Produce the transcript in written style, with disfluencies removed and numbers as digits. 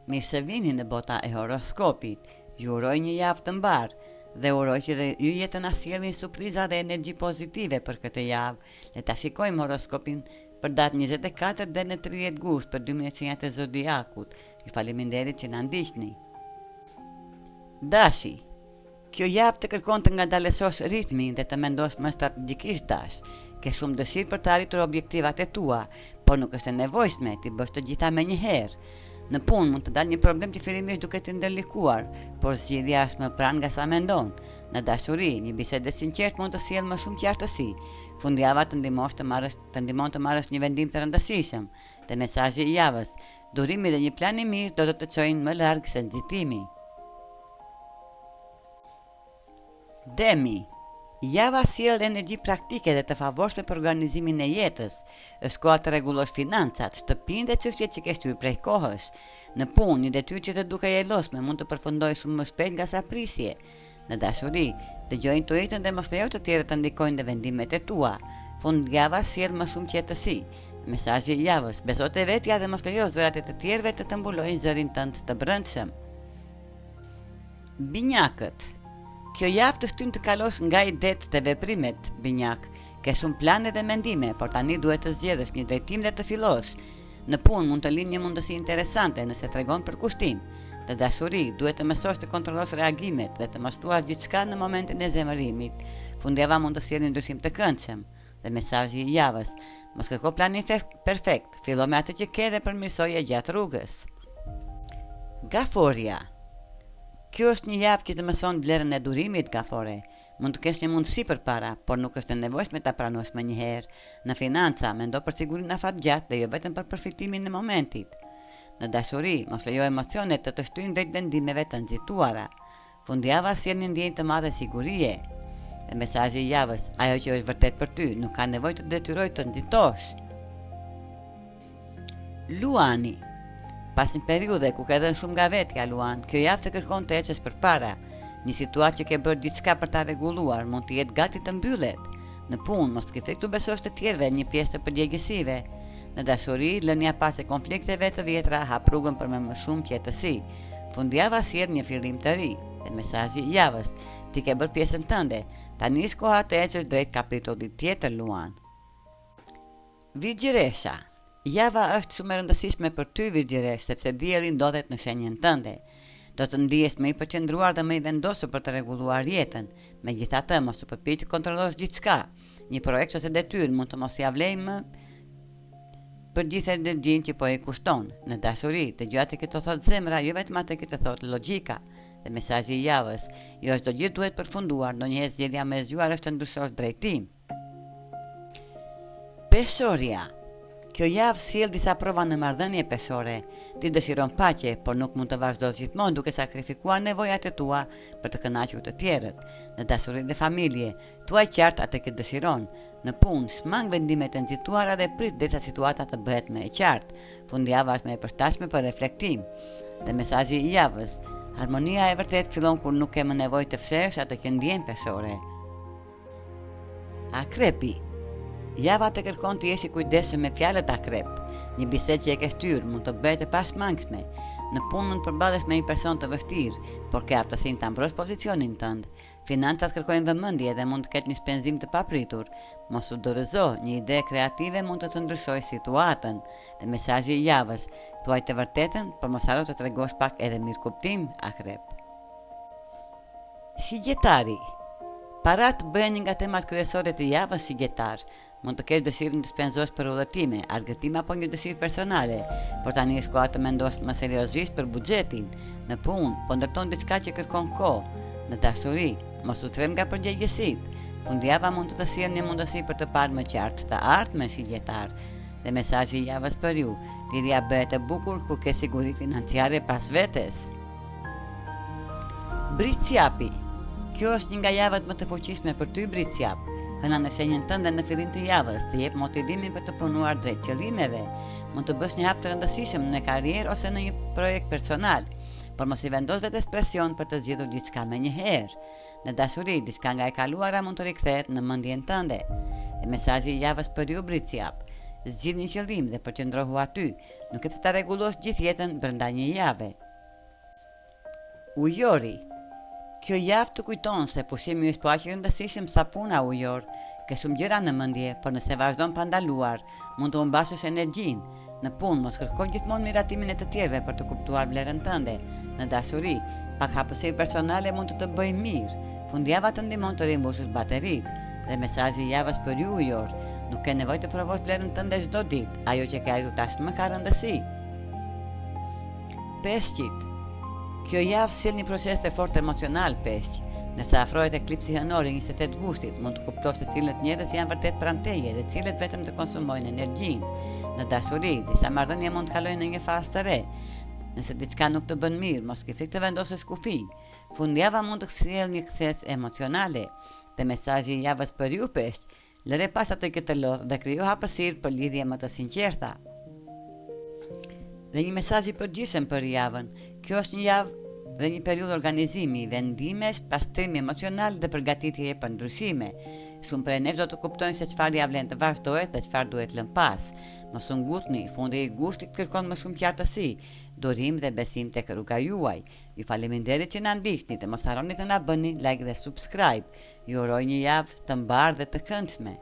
Mirë se vini në bota e horoskopit. Ju uroj një javë të mbarë dhe uroj që dhe ju jetë na sjellni surpriza dhe energji pozitive për këtë javë. Le ta shikojmë horoskopin për datë 24 dhe në 30 gusht për 12 qenjat e zodiakut. Ju faleminderit që na ndiqni. Dashi. Kjo javë të kërkon të ngadalësosh ritmin dhe të mendosh më strategjikisht dash. Ke shumë dëshirë për të arritur objektivat e tua, por nuk është e nevojshme ti bësh të gjitha me një herë. Në punë mund të dalë një problem që fillimisht duket të ndërlikuar, por zgjidhja është më pranë nga sa mendon. Në dashuri, një bisedë e sinqertë mund të sjellë më shumë qartësi. Fundjava të ndihmon të marrësh një vendim të rëndësishëm. Dhe mesazhi i javës, durimi dhe një plan i mirë do të të çojnë më larg se nxitimi. Demi. Java sjell energji praktike dhe të favorshme për organizimin e jetës. Është koha të rregullosh financat, shtëpinë dhe çështjet që ke shtyr prej kohësh. Në punë, një detyrë që të dukej e lodhshme mund të përfundojë shumë më shpejt nga sa prisje. Në dashuri, dëgjoj intuitën dhe mos lejo të tjerët të ndikojnë në vendimet e tua. Fundjava sjell më shumë qetësi. Mesazhi i javës: beso te vetja dhe mos lejo zërat e të tjerëve të mbulojnë zërin tënd të brendshëm. Binjakët. Kjo javë të shtyn të kalosh nga idetë dhe veprimet, binjak. Ke shumë plane dhe mendime, por tani duhet të zgjedhësh një drejtim dhe të fillosh. Në punë mund të lind një mundësi interesante nëse tregon për kushtim. Në dashuri duhet të mësosh të kontrollosh reagimet dhe të mos thuash gjithçka në momentin e zemërimit. Fundjava mund të sjellë një ndryshim të këndshëm. Dhe mesazhi i javës: mos kërko planin perfekt, fillo me atë që ke dhe përmirësoje gjatë rrugës. Gaforia. Kjo është një javë që të mëson vlerën e durimit, gafore. Mund të kesh një mundësi përpara, por nuk është e nevojshme ta pranosh më një herë. Në financa, mendo për sigurinë afatgjatë dhe jo vetëm për përfitimin në momentit. Në dashuri, mos lejo emocionet të shtyjnë drejt vendimeve të nxituara. Fundjava sjell një ndjenjë të madhe sigurie. Dhe mesazhi i javës: ajo që është vërtet për ty nuk ka nevojë të detyroj të nxitosh. Luani. Pas një periudhe ku ke dhënë shumë nga vetja, Luan, kjo javë të kërkon të ecësh përpara. Një situatë që ke bërë diçka për ta rregulluar mund të jetë gati të mbyllet. Në punë, mos ke të besosh të tjerëve një pjesë të përgjegjësive. Në dashuri, lënia pas e konflikteve të vjetra hap rrugën për më shumë qetësi. Fundjava sjell një fillim të ri. Dhe mesazhi i javës: ti ke bërë pjesën tënde. Tani është koha të ecësh drejt kapitullit tjetër, Luan. Virgjëresha. Java është shumë e rëndësishme për ty, Virgjëresh, sepse dielli ndodhet në shenjën tënde. Do të ndihesh më i përqendruar dhe më i vendosur për të rregulluar jetën. Megjithatë, mos u përpiq të kontrollosh gjithçka. Një projekt ose detyrë mund të mos ia vlejë më për gjithë energjinë që po e kushton. Në dashuri, dëgjoj atë që të thotë zemra, jo vetëm atë që të thotë logjika. Dhe mesazhi i javës: jo çdo gjë duhet përfunduar, ndonjëherë zgjedhja më e zgjuar është të ndryshosh drejtim. Peshoria. Kjo javë sjell disa prova në marrëdhënie peshore. Ti dëshiron paqe, por nuk mund të vazhdosh gjithmonë duke sakrifikuar nevojat e tua për të kënaqur të tjerët. Në dashuri dhe familje, thuaj qartë atë që dëshiron. Në punë, smang vendimet e nxituara dhe prit derisa situata të bëhet më e qartë. Fundjava është më e përshtatshme për reflektim. Dhe mesazhi i javës: harmonia e vërtet fillon kur nuk ke më nevojë të fshesh atë që ndjen peshore. Akrepi. Java të kërkon të jesh i kujdesshëm me fjalët akrep. Një bisedë që e ke shtyr mund të bëhet e pashmangshme. Në punë mund të përballesh me një person të vështirë, por ke aftësinë ta mbrosh pozicionin tënd. Financat kërkojnë vëmendje dhe mund të ketë një shpenzim të papritur. Mos u dorëzo, një ide kreative mund të ndryshojë situatën. Dhe mesazhi i javës: thuaj të vërtetën, por mos haro të tregosh pak edhe mirëkuptim, akrep. Shigjetari. Parat bëhen një nga temat kryesore të javës shigjetar. Mund të kesh dëshirën të shpenzosh për udhëtime, argëtim apo një dëshirë personale, por tani është koha të mendosh më seriozisht për buxhetin. Në punë, po ndërton diçka që kërkon kohë. Në dashuri, mos u trem nga përgjegjësitë. Fundjava mund të të sjellë një mundësi për të parë më qartë të ardhmen shigjetar. Dhe mesazhi i javës për ju: liria bëhet e bukur kur ke siguri financiare pas vetes. Bricjapi. Kjo është një nga javët më të fuqishme për ty, Bricjap. Hëna në shenjën tënde në fillim të javës të jep motivimin për të punuar drejt qëllimeve. Mund të bësh një hap të rëndësishëm në karrierë ose në një projekt personal, por mos i vendos vetes presion për të zgjedhur diçka me një herë. Në dashuri, diçka nga e kaluara mund të rikthehet në mendjen tënde. E mesazhi i javës për ju, Bricjap: Zgjidh një qëllim dhe përqendrohu aty, nuk e të rregullosh gjithë jetën brenda një jave. Ujori. Kjo javë të kujton se pushimi është po aq i rëndësishëm sa puna ujor. Ke shumë gjëra në mendje, por nëse vazhdon pa ndaluar, mund të humbasësh energjinë. Në punë mos kërko gjithmonë miratimin e të tjerëve për të kuptuar vlerën tënde. Në dashuri, pak hapësirë personale mund të të bëjë mirë. Fundjava të ndihmon të rimbusësh bateritë. Dhe mesazhi i javës për ju ujor, nuk ke nevojë të provosh vlerën tënde çdo ditë. Ajo që ke arritur tashmë ka rëndësi. Peshqit. Kjo javë sjell një proces të fortë emocional peshq. Nëse afrohet eklipsi hënor i 28 gushtit, mund të kuptosh se cilët njerëz janë vërtet pranë teje dhe cilët vetëm të konsumojnë energjinë. Në dashuri, disa marrëdhënie mund të kalojnë në një fazë të re. Nëse diçka nuk të bën mirë, mos ke frikë të vendosësh kufi. Fundjava mund të sjellë një kthesë emocionale. Dhe mesazhi i javës për ju peshq, lëre pasat e këtë lodh dhe krijo hapësirë për lidhje më të sinqerta. Dhe një mesazh i përgjithshëm për javën. Kjo është një javë dhe një periudhë organizimi, vendimesh, pastrimi emocional dhe përgatitje për ndryshime. Shumë prej nesh do të kuptojnë se çfarë ja vlen të vazhdohet dhe çfarë duhet lënë pas. Mos u ngutni, fundi i gushtit kërkon më shumë qartësi, durim dhe besim tek rruga juaj. Ju faleminderit që na ndiqni dhe mos harroni të na bëni like dhe subscribe. Ju uroj një javë të mbarë dhe të këndshme.